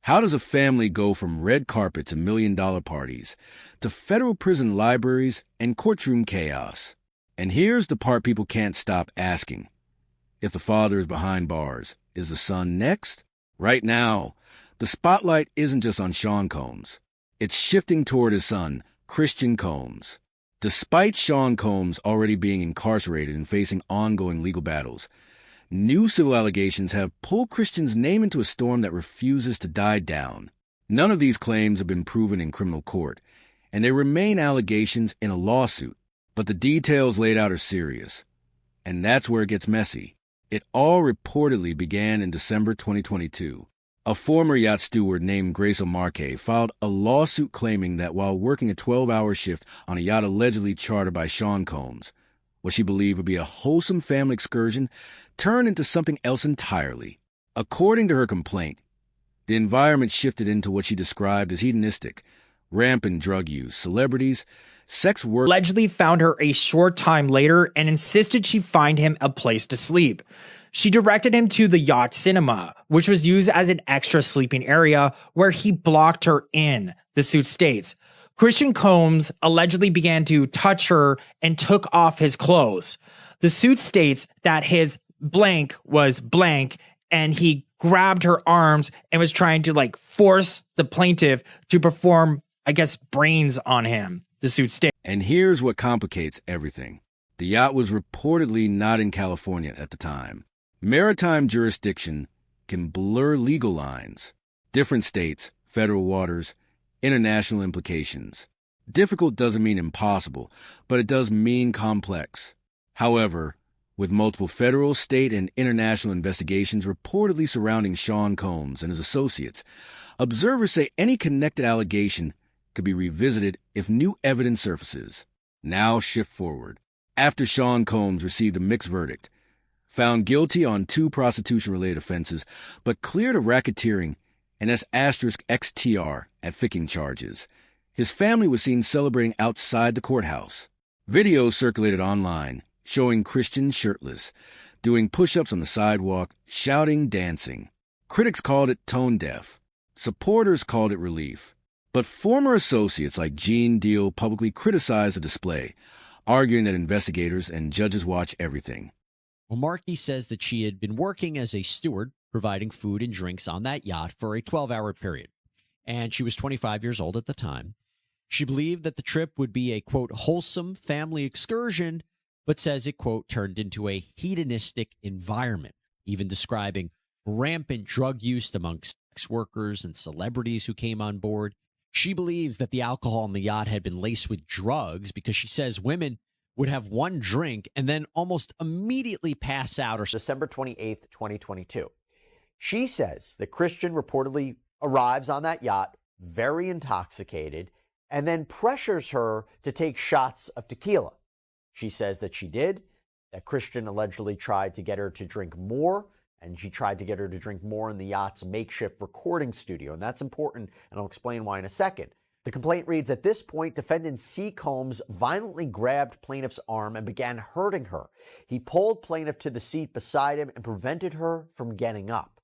How does a family go from red carpet to million-dollar parties to federal prison libraries and courtroom chaos? And here's the part people can't stop asking. If the father is behind bars, is the son next? Right now, the spotlight isn't just on Sean Combs. It's shifting toward his son, Christian Combs. Despite Sean Combs already being incarcerated and facing ongoing legal battles, new civil allegations have pulled Christian's name into a storm that refuses to die down. None of these claims have been proven in criminal court, and they remain allegations in a lawsuit. But the details laid out are serious. And that's where it gets messy. It all reportedly began in December 2022. A former yacht steward named Grace Marque filed a lawsuit claiming that while working a 12-hour shift on a yacht allegedly chartered by Sean Combs, what she believed would be a wholesome family excursion turned into something else entirely. According to her complaint, the environment shifted into what she described as hedonistic, rampant drug use, celebrities, sex work. Allegedly found her a short time later and insisted she find him a place to sleep. She directed him to the yacht cinema, which was used as an extra sleeping area where he blocked her in, the suit states. Christian Combs allegedly began to touch her and took off his clothes. The suit states that his blank was blank and he grabbed her arms and was trying to force the plaintiff to perform, brains on him, the suit states. And here's what complicates everything. The yacht was reportedly not in California at the time. Maritime jurisdiction can blur legal lines. Different states, federal waters, international implications. Difficult doesn't mean impossible, but it does mean complex. However, with multiple federal, state, and international investigations reportedly surrounding Sean Combs and his associates, observers say any connected allegation could be revisited if new evidence surfaces. Now shift forward. After Sean Combs received a mixed verdict, found guilty on 2 prostitution-related offenses, but cleared of racketeering and S*XTR at ficking charges, his family was seen celebrating outside the courthouse. Videos circulated online showing Christian shirtless, doing push-ups on the sidewalk, shouting, dancing. Critics called it tone-deaf. Supporters called it relief. But former associates like Gene Deal publicly criticized the display, arguing that investigators and judges watch everything. Well, Markey says that she had been working as a steward, providing food and drinks on that yacht for a 12-hour period, and she was 25 years old at the time. She believed that the trip would be a, quote, wholesome family excursion, but says it, quote, turned into a hedonistic environment, even describing rampant drug use amongst sex workers and celebrities who came on board. She believes that the alcohol on the yacht had been laced with drugs because she says women would have one drink and then almost immediately pass out. Or December 28th, 2022. She says that Christian reportedly arrives on that yacht very intoxicated and then pressures her to take shots of tequila. She says that she did, that Christian allegedly tried to get her to drink more, and she tried to get her to drink more in the yacht's makeshift recording studio. And that's important, and I'll explain why in a second. The complaint reads, at this point, defendant C. Combs violently grabbed plaintiff's arm and began hurting her. He pulled plaintiff to the seat beside him and prevented her from getting up.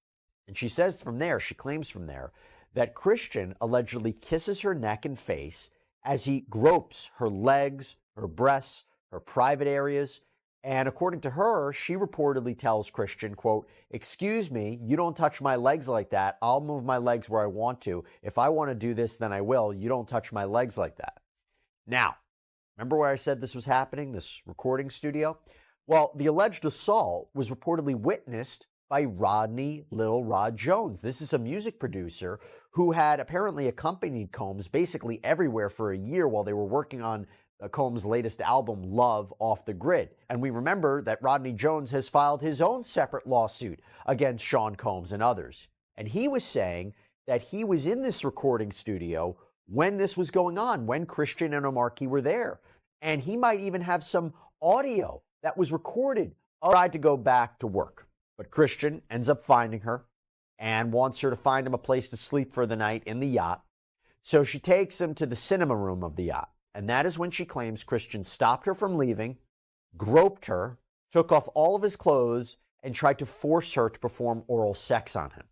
And she says from there, she claims from there, that Christian allegedly kisses her neck and face as he gropes her legs, her breasts, her private areas. And according to her, she reportedly tells Christian, quote, excuse me, you don't touch my legs like that. I'll move my legs where I want to. If I want to do this, then I will. You don't touch my legs like that. Now, remember where I said this was happening, this recording studio? Well, the alleged assault was reportedly witnessed by Rodney Lil Rod Jones. This is a music producer who had apparently accompanied Combs basically everywhere for a year while they were working on Combs' latest album, Love, Off the Grid. And we remember that Rodney Jones has filed his own separate lawsuit against Sean Combs and others. And he was saying that he was in this recording studio when this was going on, when Christian and Omarkey were there. And he might even have some audio that was recorded. Tried to go back to work. But Christian ends up finding her and wants her to find him a place to sleep for the night in the yacht. So she takes him to the cinema room of the yacht. And that is when she claims Christian stopped her from leaving, groped her, took off all of his clothes, and tried to force her to perform oral sex on him.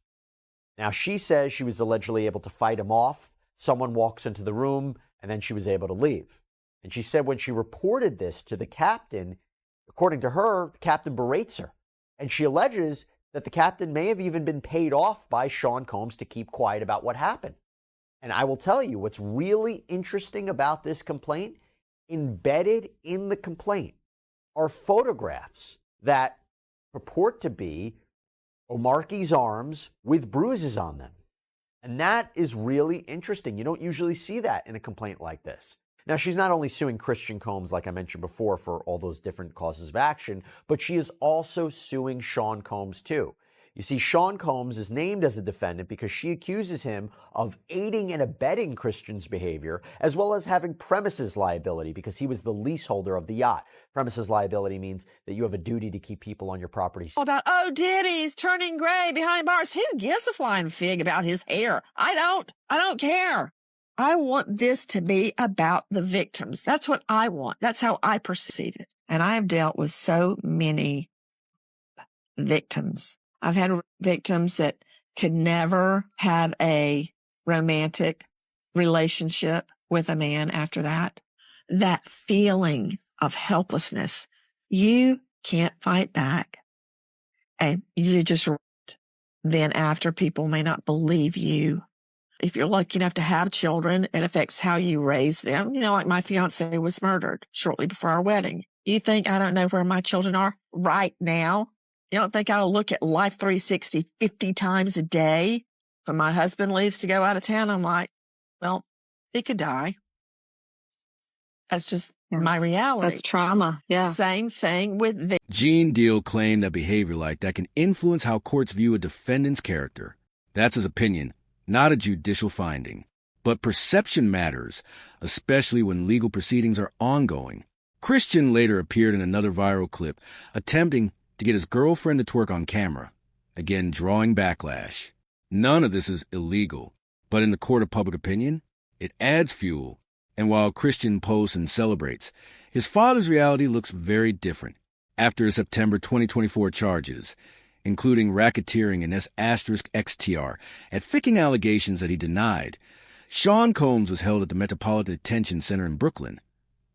Now, she says she was allegedly able to fight him off. Someone walks into the room, and then she was able to leave. And she said when she reported this to the captain, according to her, the captain berates her. And she alleges that the captain may have even been paid off by Sean Combs to keep quiet about what happened. And I will tell you what's really interesting about this complaint, embedded in the complaint are photographs that purport to be Omarke's arms with bruises on them. And that is really interesting. You don't usually see that in a complaint like this. Now, she's not only suing Christian Combs, like I mentioned before, for all those different causes of action, but she is also suing Sean Combs too. You see, Sean Combs is named as a defendant because she accuses him of aiding and abetting Christian's behavior, as well as having premises liability because he was the leaseholder of the yacht. Premises liability means that you have a duty to keep people on your property. About, oh, Diddy's turning gray behind bars. Who gives a flying fig about his hair? I don't care. I want this to be about the victims. That's what I want. That's how I perceive it. And I have dealt with so many victims. I've had victims that could never have a romantic relationship with a man after that. That feeling of helplessness, you can't fight back. And you just, then after, people may not believe you. If you're lucky enough to have children, it affects how you raise them. You know, like my fiance was murdered shortly before our wedding. You think I don't know where my children are right now? You don't think I'll look at Life 360 50 times a day? When my husband leaves to go out of town, I'm like, well, he could die. That's just my reality. That's trauma. Yeah. Same thing with Gene Deal claimed that behavior like that can influence how courts view a defendant's character. That's his opinion, not a judicial finding. But perception matters, especially when legal proceedings are ongoing. Christian later appeared in another viral clip, attempting to get his girlfriend to twerk on camera, again drawing backlash. None of this is illegal, but in the court of public opinion, it adds fuel. And while Christian posts and celebrates, his father's reality looks very different. After his September 2024 charges, including racketeering and S*XTR, at ficking allegations that he denied, Sean Combs was held at the Metropolitan Detention Center in Brooklyn,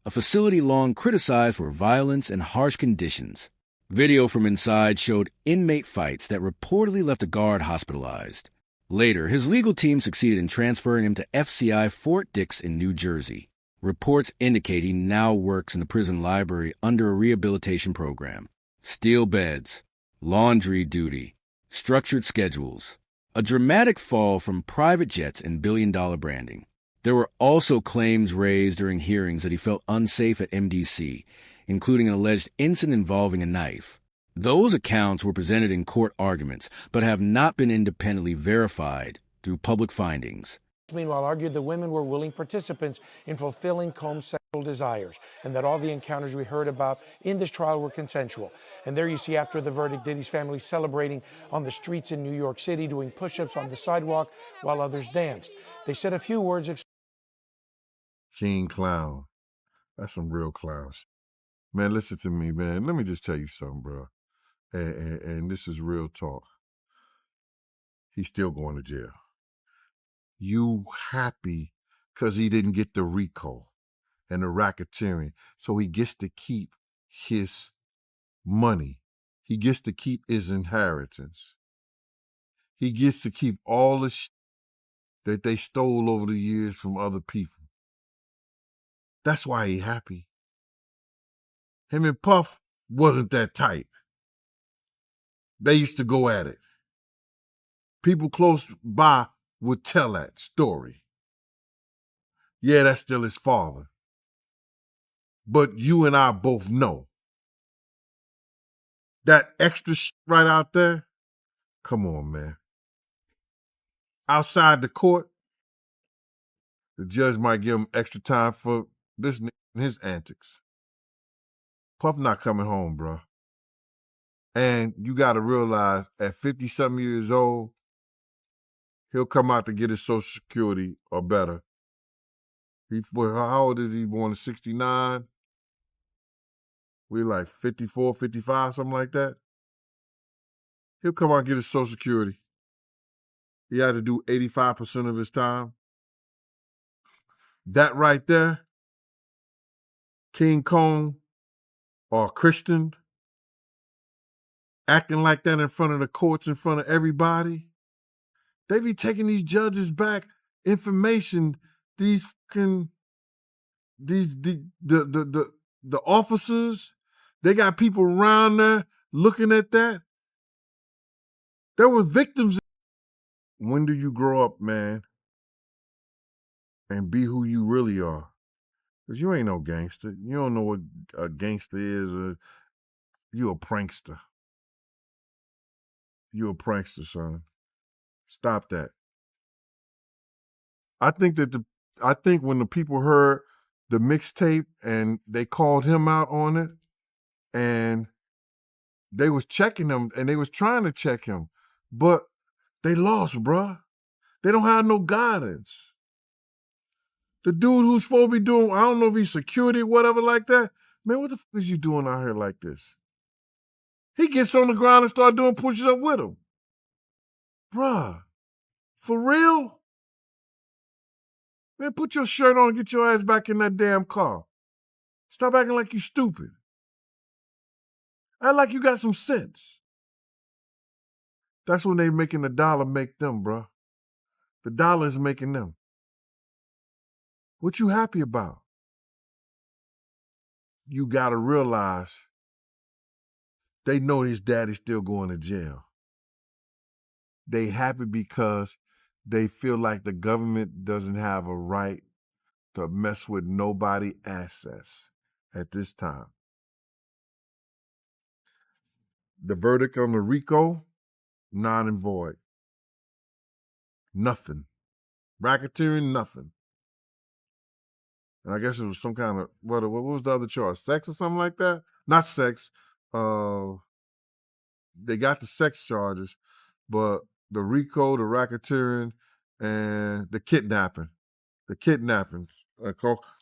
a facility long criticized for violence and harsh conditions. Video from inside showed inmate fights that reportedly left a guard hospitalized. Later, his legal team succeeded in transferring him to FCI Fort Dix in New Jersey. Reports indicate he now works in the prison library under a rehabilitation program. Steel beds, laundry duty, structured schedules, a dramatic fall from private jets and billion-dollar branding. There were also claims raised during hearings that he felt unsafe at MDC, including an alleged incident involving a knife. Those accounts were presented in court arguments, but have not been independently verified through public findings. Meanwhile, argued the women were willing participants in fulfilling Combs' sexual desires, and that all the encounters we heard about in this trial were consensual. And there you see, after the verdict, Diddy's family celebrating on the streets in New York City, doing push-ups on the sidewalk while others danced. They said a few words. King clown. That's some real clowns. Man, listen to me, man. Let me just tell you something, bro. And this is real talk. He's still going to jail. You happy because he didn't get the RICO and the racketeering, so he gets to keep his money. He gets to keep his inheritance. He gets to keep all the that they stole over the years from other people. That's why he happy. Him and Puff wasn't that tight. They used to go at it. People close by would tell that story. Yeah, that's still his father. But you and I both know that extra shit right out there, come on, man. Outside the court, the judge might give him extra time for this and his antics. Puff not coming home, bro. And you got to realize at 50-something years old, he'll come out to get his Social Security or better. How old is he? Born in 69? We're like 54, 55, something like that. He'll come out and get his Social Security. He had to do 85% of his time. That right there, King Kong or a Christian acting like that in front of the courts, in front of everybody. They be taking these judges back information. These fucking the officers, they got people around there looking at that. There were victims. When do you grow up, man, and be who you really are? Because you ain't no gangster. You don't know what a gangster is. You a prankster. You a prankster, son. Stop that. I think when the people heard the mixtape and they called him out on it, and they was checking him and they was trying to check him, but they lost, bruh. They don't have no guidance. The dude who's supposed to be doing, I don't know if he's security or whatever like that. Man, what the fuck is you doing out here like this? He gets on the ground and start doing push-ups up with him. Bruh, for real? Man, put your shirt on and get your ass back in that damn car. Stop acting like you stupid. Act like you got some sense. That's when they making the dollar make them, bruh. The dollar is making them. What you happy about? You gotta realize they know his daddy's still going to jail. They happy because they feel like the government doesn't have a right to mess with nobody's assets at this time. The verdict on the RICO, non and void. Nothing. Racketeering, nothing. And I guess it was some kind of, what was the other charge? Sex or something like that? Not sex. They got the sex charges, but the RICO, the racketeering, and the kidnapping. The kidnappings,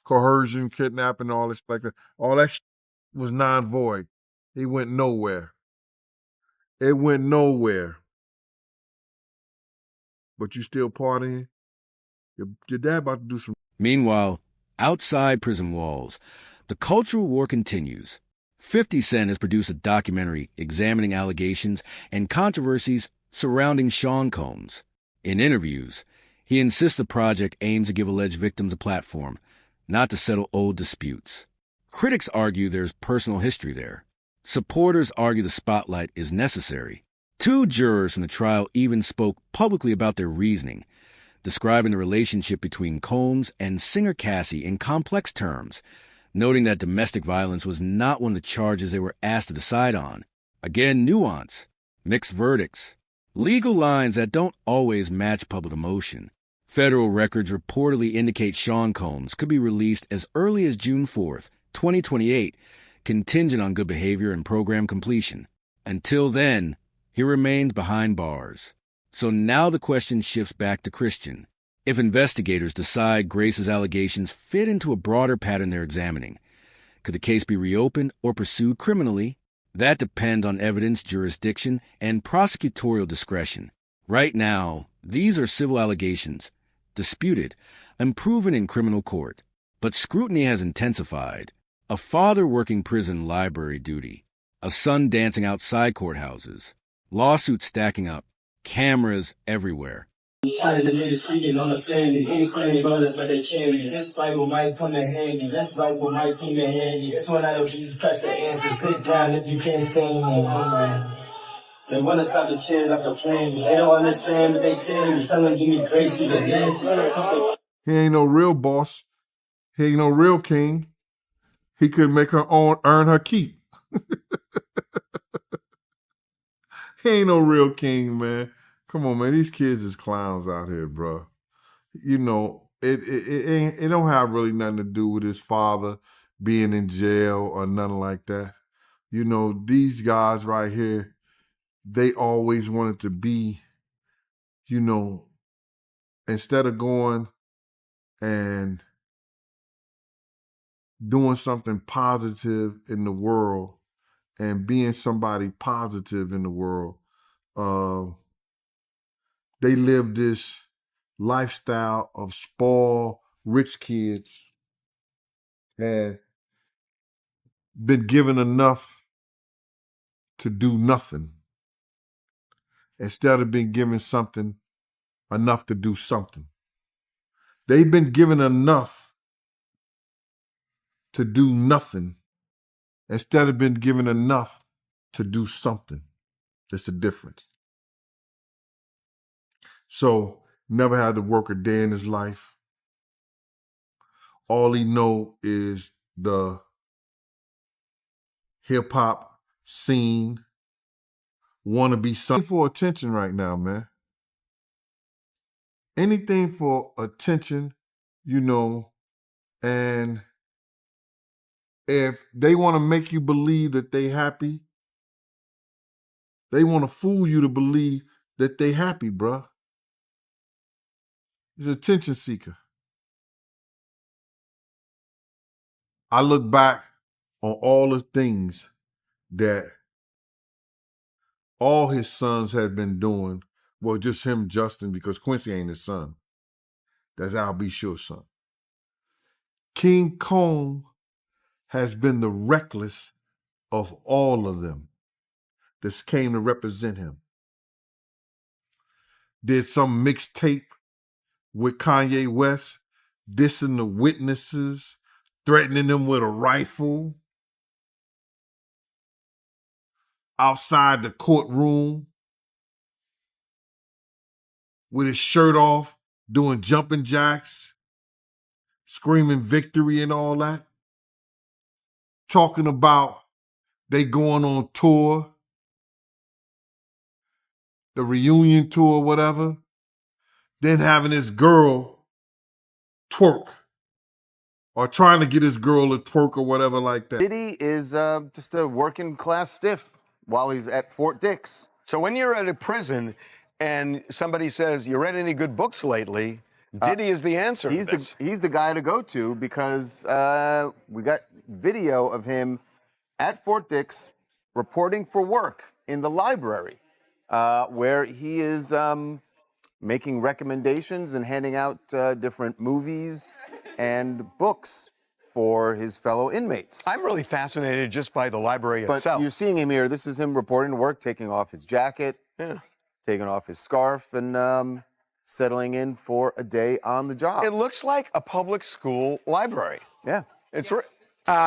coercion, kidnapping, all this like that. All that was non-void. It went nowhere. It went nowhere. But you still partying? Your dad about to do some. Meanwhile, outside prison walls, the cultural war continues. 50 Cent has produced a documentary examining allegations and controversies surrounding Sean Combs. In interviews, he insists the project aims to give alleged victims a platform, not to settle old disputes. Critics argue there's personal history there. Supporters argue the spotlight is necessary. 2 jurors from the trial even spoke publicly about their reasoning, describing the relationship between Combs and singer Cassie in complex terms, noting that domestic violence was not one of the charges they were asked to decide on. Again, nuance, mixed verdicts, legal lines that don't always match public emotion. Federal records reportedly indicate Sean Combs could be released as early as June 4th, 2028, contingent on good behavior and program completion. Until then, he remains behind bars. So now the question shifts back to Christian. If investigators decide Grace's allegations fit into a broader pattern they're examining, could the case be reopened or pursued criminally? That depends on evidence, jurisdiction, and prosecutorial discretion. Right now, these are civil allegations, disputed, and proven in criminal court. But scrutiny has intensified. A father working prison library duty, a son dancing outside courthouses, lawsuits stacking up, cameras everywhere. Tired of niggas speaking on the family. Niggas claiming brothers, but they can't be. This Bible might come in handy. This Bible might come in handy. This one I know Jesus Christ the answer. Sit down if you can't stand me. They wanna stop the kid like a plan. They don't understand, but they stand me. Tell them give me grace, even this. He ain't no real boss. He ain't no real king. He could make her earn her keep. He ain't no real king, man. Come on, man. These kids is clowns out here, bro. You know, it don't have really nothing to do with his father being in jail or nothing like that. You know, these guys right here, they always wanted to be, you know, instead of going and doing something positive in the world and being somebody positive in the world, they live this lifestyle of spoiled, rich kids and been given enough to do nothing instead of being given something enough to do something. They've been given enough to do nothing instead of being given enough to do something. There's a difference. So, never had to work a day in his life. All he know is the hip hop scene. Want to be something for attention right now, man. Anything for attention, you know, and if they want to make you believe that they happy, they want to fool you to believe that they happy, bruh. He's an attention seeker. I look back on all the things that all his sons have been doing. Well, just him, Justin, because Quincy ain't his son. That's Al B. Sure's son. King Kong has been the reckless of all of them that came to represent him. Did some mixtape with Kanye West, dissing the witnesses, threatening them with a rifle outside the courtroom with his shirt off, doing jumping jacks, screaming victory and all that. Talking about they going on tour, the reunion tour, whatever. Then having his girl twerk or trying to get his girl to twerk or whatever like that. Diddy is just a working class stiff while he's at Fort Dix. So when you're at a prison and somebody says, you read any good books lately, Diddy is the answer. He's the guy to go to because we got video of him at Fort Dix reporting for work in the library where he is making recommendations and handing out different movies and books for his fellow inmates. I'm really fascinated just by the library But itself. you're seeing him here. This is him reporting to work, taking off his jacket, taking off his scarf, and settling in for a day on the job. It looks like a public school library. Yeah. It's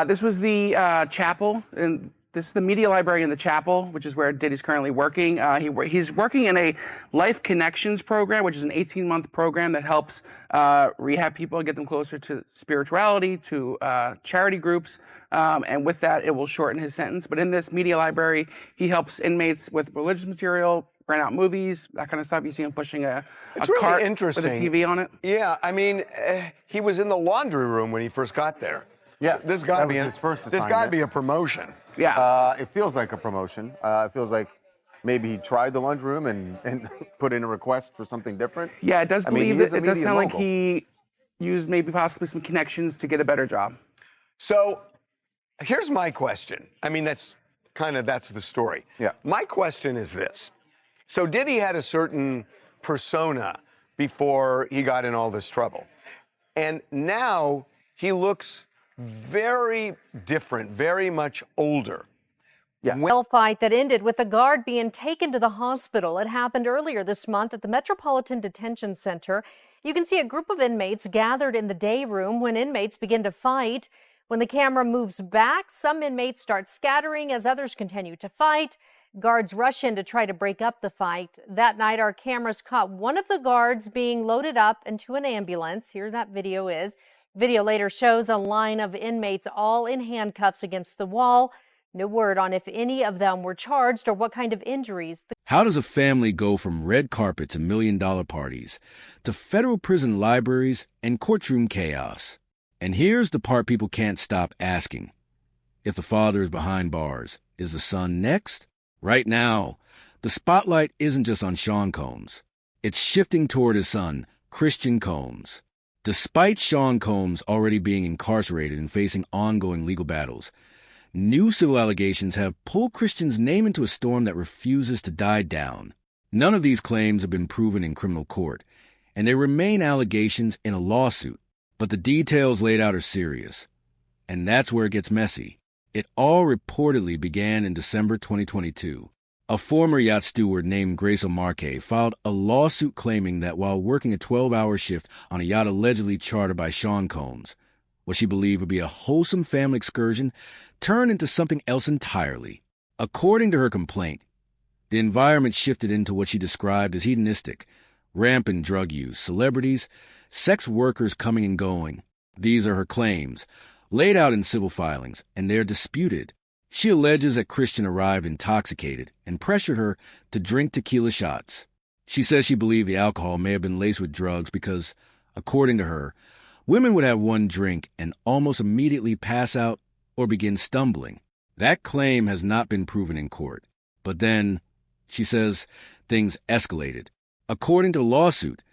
this was the chapel, and this is the media library in the chapel, which is where Diddy's currently working. He's working in a Life Connections program, which is an 18-month program that helps rehab people and get them closer to spirituality, to charity groups, and with that, it will shorten his sentence. But in this media library, he helps inmates with religious material, rent out movies, that kind of stuff. You see him pushing a cart with a TV on it. Yeah, I mean, he was in the laundry room when he first got there. Yeah, so this got to be his first assignment. This got to be a promotion. Yeah. It feels like a promotion. It feels like maybe he tried the lunchroom and put in a request for something different. Yeah, it does It does sound like he used maybe possibly some connections to get a better job. So here's my question. I mean, that's the story. Yeah. My question is this. So Diddy had a certain persona before he got in all this trouble. And now he looks very different, very much older. Yes. Fight that ended with a guard being taken to the hospital. It happened earlier this month at the Metropolitan Detention Center. You can see a group of inmates gathered in the day room when inmates begin to fight. When the camera moves back, some inmates start scattering as others continue to fight. Guards rush in to try to break up the fight. That night, our cameras caught one of the guards being loaded up into an ambulance. Here that video is. Video later shows a line of inmates all in handcuffs against the wall. No word on if any of them were charged or what kind of injuries. How does a family go from red carpet to million-dollar parties to federal prison libraries and courtroom chaos? And here's the part people can't stop asking. If the father is behind bars, is the son next? Right now, the spotlight isn't just on Sean Combs. It's shifting toward his son, Christian Combs. Despite Sean Combs already being incarcerated and facing ongoing legal battles, new civil allegations have pulled Christian's name into a storm that refuses to die down. None of these claims have been proven in criminal court, and they remain allegations in a lawsuit. But the details laid out are serious. And that's where it gets messy. It all reportedly began in December 2022. A former yacht steward named Grace Omarque filed a lawsuit claiming that while working a 12-hour shift on a yacht allegedly chartered by Sean Combs, what she believed would be a wholesome family excursion turned into something else entirely. According to her complaint, the environment shifted into what she described as hedonistic, rampant drug use, celebrities, sex workers coming and going. These are her claims, laid out in civil filings, and they're disputed. She alleges that Christian arrived intoxicated and pressured her to drink tequila shots. She says she believed the alcohol may have been laced with drugs because, according to her, women would have one drink and almost immediately pass out or begin stumbling. That claim has not been proven in court. But then, she says, things escalated. According to the lawsuit,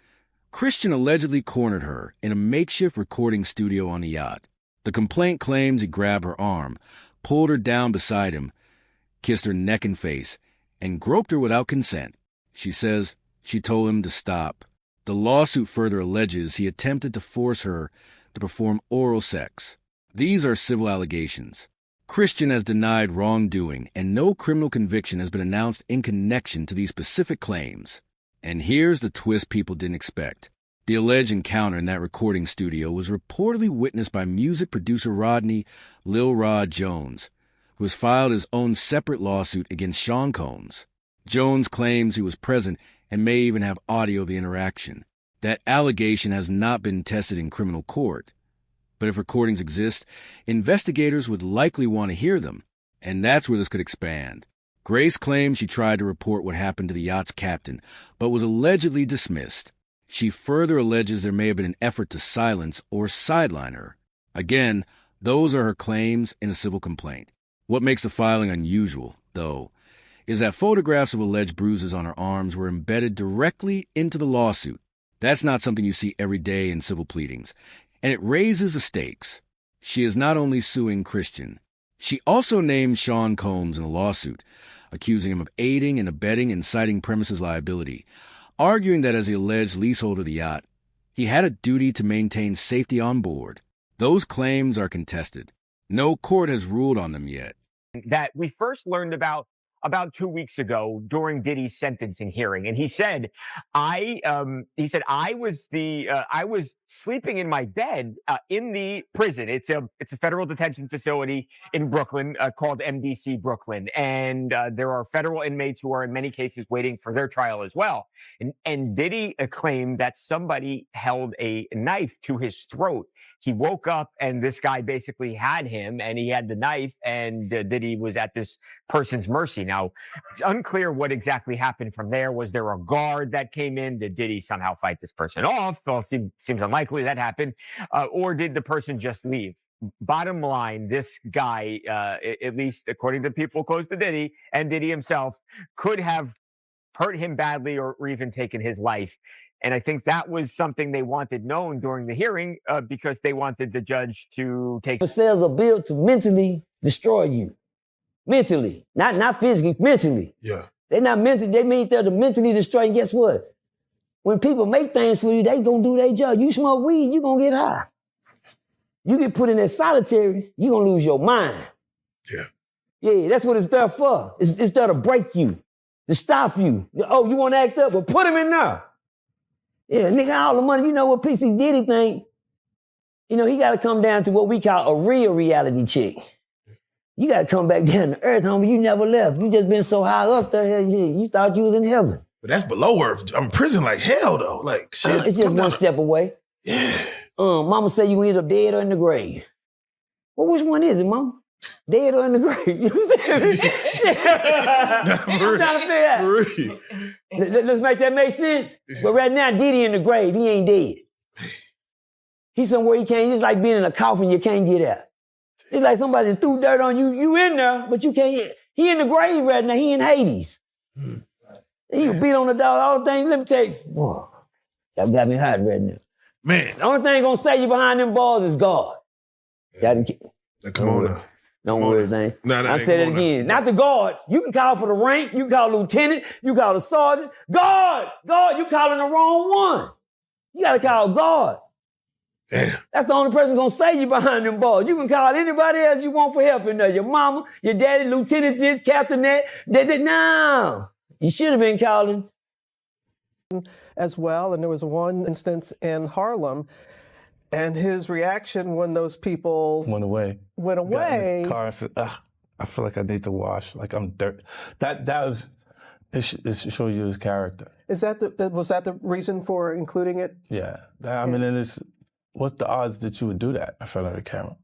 Christian allegedly cornered her in a makeshift recording studio on the yacht. The complaint claims he grabbed her arm, pulled her down beside him, kissed her neck and face, and groped her without consent. She says she told him to stop. The lawsuit further alleges he attempted to force her to perform oral sex. These are civil allegations. Christian has denied wrongdoing, and no criminal conviction has been announced in connection to these specific claims. And here's the twist people didn't expect. The alleged encounter in that recording studio was reportedly witnessed by music producer Rodney Lil Rod Jones, who has filed his own separate lawsuit against Sean Combs. Jones claims he was present and may even have audio of the interaction. That allegation has not been tested in criminal court. But if recordings exist, investigators would likely want to hear them, and that's where this could expand. Grace claims she tried to report what happened to the yacht's captain, but was allegedly dismissed. She further alleges there may have been an effort to silence or sideline her. Again, those are her claims in a civil complaint. What makes the filing unusual, though, is that photographs of alleged bruises on her arms were embedded directly into the lawsuit. That's not something you see every day in civil pleadings, and it raises the stakes. She is not only suing Christian, she also named Sean Combs in the lawsuit, accusing him of aiding and abetting and citing premises liability, arguing that as the alleged leaseholder of the yacht, he had a duty to maintain safety on board. Those claims are contested. No court has ruled on them yet. That we first learned about 2 weeks ago during Diddy's sentencing hearing, and he said, I was sleeping in my bed in the prison. It's a federal detention facility in Brooklyn called MDC Brooklyn, and there are federal inmates who are in many cases waiting for their trial as well. And Diddy claimed that somebody held a knife to his throat. He woke up and this guy basically had him, and he had the knife, and Diddy was at this person's mercy. Now, it's unclear what exactly happened from there. Was there a guard that came in? Did Diddy somehow fight this person off? Well, seems unlikely that happened. Or did the person just leave? Bottom line, this guy, at least according to people close to Diddy and Diddy himself, could have hurt him badly or even taken his life. And I think that was something they wanted known during the hearing because they wanted the judge to take. The cells are built to mentally destroy you. Mentally, not physically, mentally. Yeah. They're not mentally, they mean they're to mentally destroy. And guess what? When people make things for you, they gonna do their job. You smoke weed, you gonna get high. You get put in that solitary, you gonna lose your mind. Yeah. Yeah, that's what it's there for. It's there to break you, to stop you. Oh, you wanna act up? Well, put him in there. Yeah, nigga, all the money, you know what PC Diddy think? You know, he gotta come down to what we call a real reality check. You gotta come back down to earth, homie. You never left. You just been so high up there, you thought you was in heaven. But that's below earth. I'm in prison like hell, though. Like, shit. It's just one step away. Yeah. Mama say you end up dead or in the grave. Well, which one is it, mama? Dead or in the grave? You understand? I'm trying to figure out. Let's make that make sense. But right now, Diddy in the grave. He ain't dead. He's somewhere he can't. It's like being in a coffin you can't get out. It's like somebody threw dirt on you. You in there, but you can't. He in the grave right now. He in Hades. He beat on the dog. All the things. Let me tell you. Boy, y'all got me hot right now. Man. The only thing gonna save you behind them balls is God. Yeah. Come on now. Don't worry, man. Nah, I said it again. Not the guards. You can call for the rank. You can call lieutenant. You call the sergeant. Guards! Guard, you calling the wrong one. You got to call guard. Damn. That's the only person going to save you behind them bars. You can call anybody else you want for help in there. Your mama, your daddy, lieutenant this, captain that. No. You should have been calling. As well, and there was one instance in Harlem, and his reaction when those people went away. Got in the car and said, I feel like I need to wash, like I'm dirt. That was, it shows you his character. Was that the reason for including it? Yeah, I mean, and what's the odds that you would do that in front of the camera?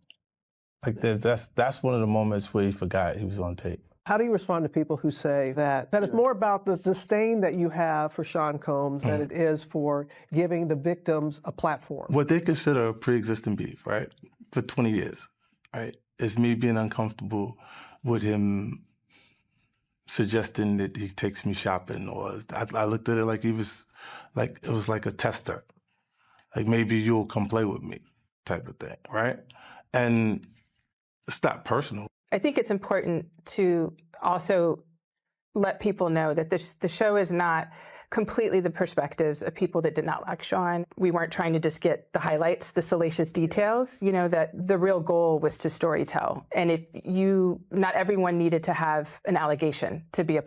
Like that's one of the moments where he forgot he was on tape. How do you respond to people who say that it's more about the disdain that you have for Sean Combs than it is for giving the victims a platform? What they consider a pre-existing beef, right, for 20 years, right, is me being uncomfortable with him suggesting that he takes me shopping, or I looked at it like it was like a tester, like maybe you'll come play with me type of thing, right? And it's not personal. I think it's important to also let people know that the show is not completely the perspectives of people that did not like Sean. We weren't trying to just get the highlights, the salacious details, that the real goal was to storytell. And not everyone needed to have an allegation to be a part.